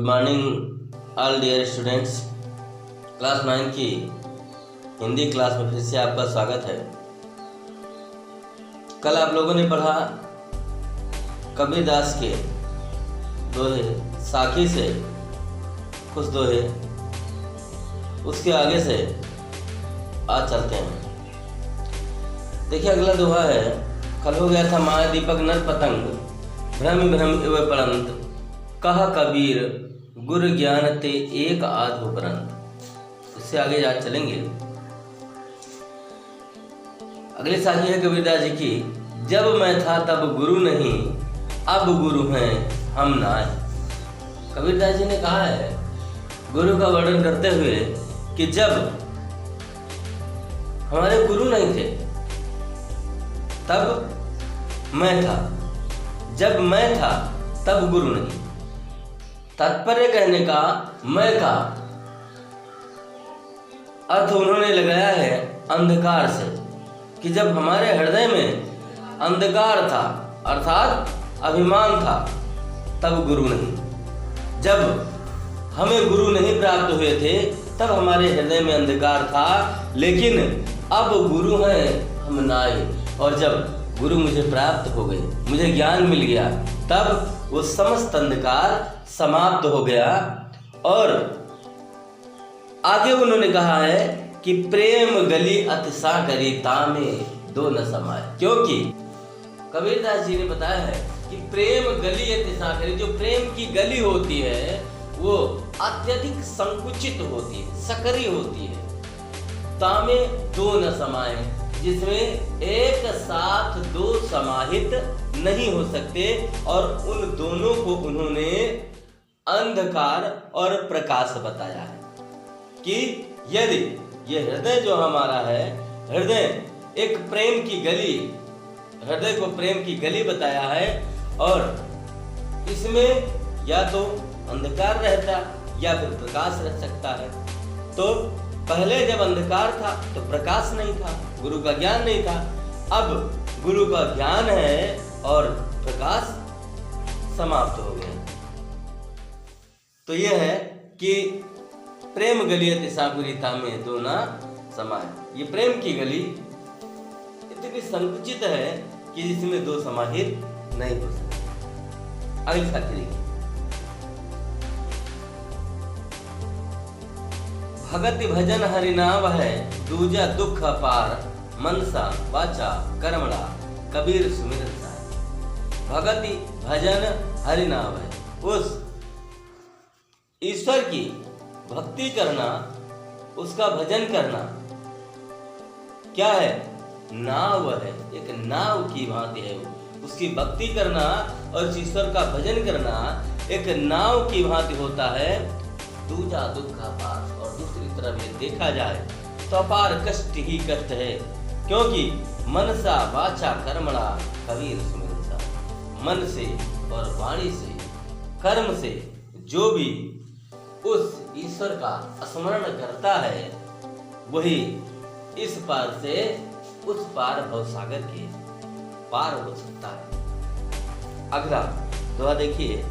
Morning all dear students. Class 9 की Hindi class में फिर से आपका स्वागत है। कल आप लोगों ने पढ़ा कबीरदास के दोहे साखी से कुछ दोहे, उसके आगे से आज चलते हैं। देखिए अगला दोहा है, कल हो गया था माया दीपक नर पतंग, भ्रम भ्रम इव पड़ंत, कहा कबीर गुर ज्ञान ते एक आध उपरंत। उससे आगे आज चलेंगे। अगली साखी है कबीरदास जी की, जब मैं था तब गुरु नहीं, अब गुरु हैं हम नाय। कबीरदास जी ने कहा है गुरु का वर्णन करते हुए कि जब हमारे गुरु नहीं थे तब मैं था, जब मैं था तब गुरु नहीं। तात्पर्य कहने का मैं का अर्थ उन्होंने लगाया है अंधकार से, कि जब हमारे हृदय में अंधकार था अर्थात अभिमान था तब गुरु नहीं। जब हमें गुरु नहीं प्राप्त हुए थे तब हमारे हृदय में अंधकार था, लेकिन अब गुरु हैं हम नाए। और जब गुरु मुझे प्राप्त हो गए, मुझे ज्ञान मिल गया, तब वो समस्त अंधकार समाप्त हो गया। और आगे उन्होंने कहा है कि प्रेम गली अतिशा करी तामे दो न समाए। क्योंकि कबीरदास जी ने बताया है कि प्रेम गली अतिशा करी, जो प्रेम की गली होती है वो अत्यधिक संकुचित होती है, सकरी होती है। तामे दो न समाए, जिसमें एक साथ दो समाहित नहीं हो सकते। और उन दोनों को उन्होंने अंधकार और प्रकाश बताया है कि यदि ये हृदय जो हमारा है, हृदय एक प्रेम की गली, हृदय को प्रेम की गली बताया है, और इसमें या तो अंधकार रहता या फिर प्रकाश रह सकता है। तो पहले जब अंधकार था तो प्रकाश नहीं था, गुरु का ज्ञान नहीं था। अब गुरु का ज्ञान है और प्रकाश समाप्त हो गया। तो यह है कि प्रेम गली अतिशाकुरिता में दो ना समाए। ये प्रेम की गली इतनी संकुचित है कि जिसमें दो समाहित नहीं हो सकते। अगली साथी देखिए, भगति भजन हरिनाम है, दूजा दुख अपार, मनसा वाचा कर्मणा कबीर सुमिरन सार। भगति भजन हरिनाम है, उस ईश्वर की भक्ति करना, उसका भजन करना क्या है? नाव है, एक नाव की भांति है। उसकी भक्ति करना और ईश्वर का भजन करना एक नाव की भांति होता है। दूजा दुख अपार, और दूसरी तरफ ये देखा जाए तो अपार कष्ट ही कष्ट है, क्योंकि मनसा वाचा कर्मणा कबीर सुमिरन सार। मन से और वाणी से, कर्म से जो भी उस ईश्वर का स्मरण करता है, वही इस पार से उस पार भवसागर के पार हो सकता है। अगला दोहा देखिए,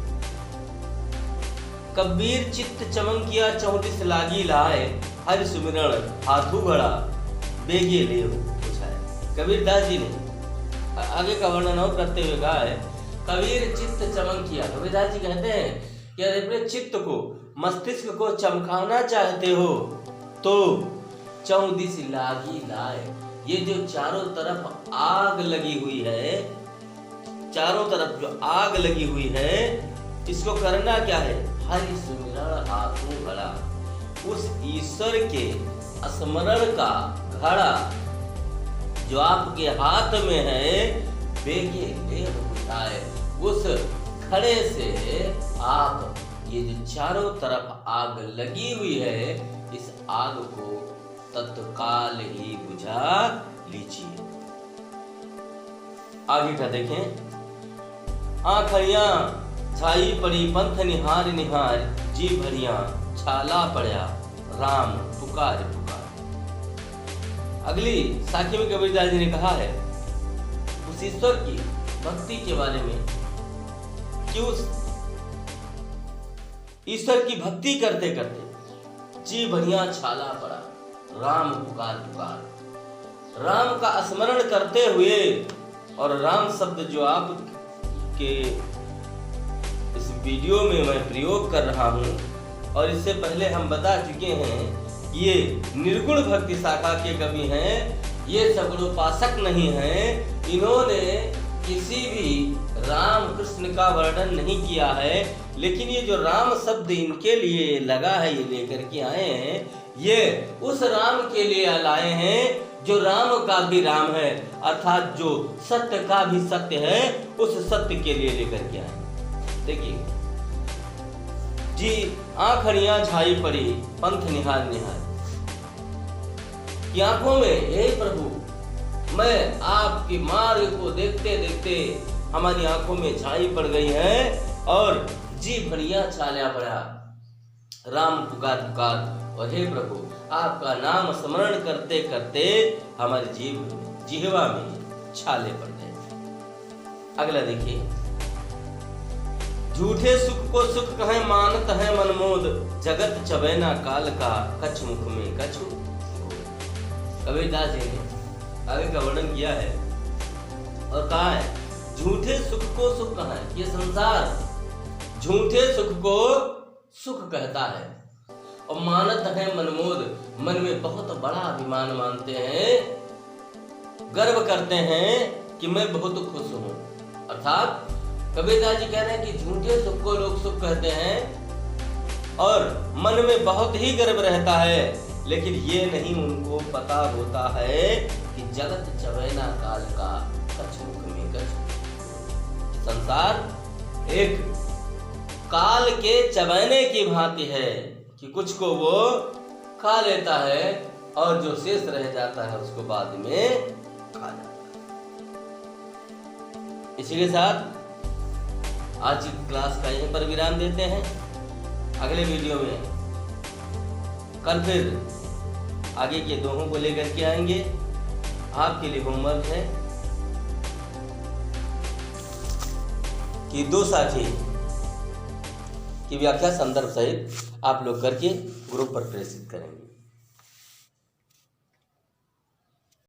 कबीर चित्त चमंकिया 34 लागी लाए, हरि सुमिरण हाथू घड़ा बेगे ले पूछाए। कबीरदास जी ने आगे का वर्णन और करते हुए कहा है, कबीर चित्त चमंकिया। कबीरदास जी कहते हैं कि यदि अपने चित्त को, मस्तिष्क को चमकाना चाहते हो तो 34 लागी लाए। ये जो चारों तरफ आग लगी हुई है, चारों तरफ जो आग लगी हुई है, इसको करना क्या है? हरि सुमिरण हाथों घड़ा। उस ईश्वर के स्मरण का घड़ा जो आपके हाथ में है, बेगे ले उठाए, उस घड़े से आप ये जो चारों तरफ आग लगी हुई है, इस आग को तत्काल ही बुझा लीजिए। आगे का देखें, आखियां छाई पड़ी पंथ निहार निहार, जी भरिया छाला पड़ा राम पुकार पुकार। अगली साखी में कबीरदास जी ने कहा है उस ईश्वर की भक्ति के बारे में कि उस ईश्वर की भक्ति करते करते जी बढ़िया छाला पड़ा। राम पुकार पुकार, राम का स्मरण करते हुए, और राम शब्द जो आप के इस वीडियो में मैं प्रयोग कर रहा हूं, और इससे पहले हम बता चुके हैं ये निर्गुण भक्ति शाखा के कवि हैं, ये सगुणोपासक नहीं हैं। इन्होंने किसी भी राम कृष्ण का वर्णन नहीं किया है, लेकिन ये जो राम शब्द इनके लिए लगा है, ये लेकर के आए हैं, ये उस राम के लिए लाए हैं जो राम का भी राम है, अर्थात जो सत्य का भी सत्य है, उस सत्य के लिए लेकर के आए। देखिए जी, आंखड़ियां छाई पड़ी पंथ निहार निहार, की आंखों में हे प्रभु, मैं आपके मार्ग को देखते देखते हमारी आंखों में छाई पड़ गई है, और जी बढ़िया छाया पड़ा। राम पुकार पुकार, और हे प्रभु आपका नाम स्मरण करते करते हमारी जिह्वा में छाले पड़ गए। अगला देखिए, झूठे सुख को सुख कहें मानत है मनमोद, जगत चबैना काल का कछ मुख में कछु। कबीरदास जी ने आगे का वर्णन किया है और कहा है, झूठे सुख को सुख कहा है। ये संसार झूठे सुख को सुख कहता है, और मानत है मनमोद, मन में बहुत बड़ा अभिमान मानते हैं, गर्व करते हैं कि मैं बहुत खुश हूं। अर्थात कबीरदास जी कह रहे हैं कि झूठे सुख को लोग सुख कहते हैं और मन में बहुत ही गर्व रहता है, लेकिन ये नहीं उनको पता होता है कि जगत चबैना काल का कछ मुख में कछ। संसार एक काल के चबैने की भांति है कि कुछ को वो खा लेता है और जो शेष रह जाता है उसको बाद में खा जाता है। इसी के साथ आज की क्लास का यहीं पर विराम देते हैं। अगले वीडियो में कल फिर आगे के दोहों को लेकर के आएंगे। आपके लिए होमवर्क है कि दो साथी की व्याख्या संदर्भ सहित आप लोग करके ग्रुप पर प्रेषित करेंगे।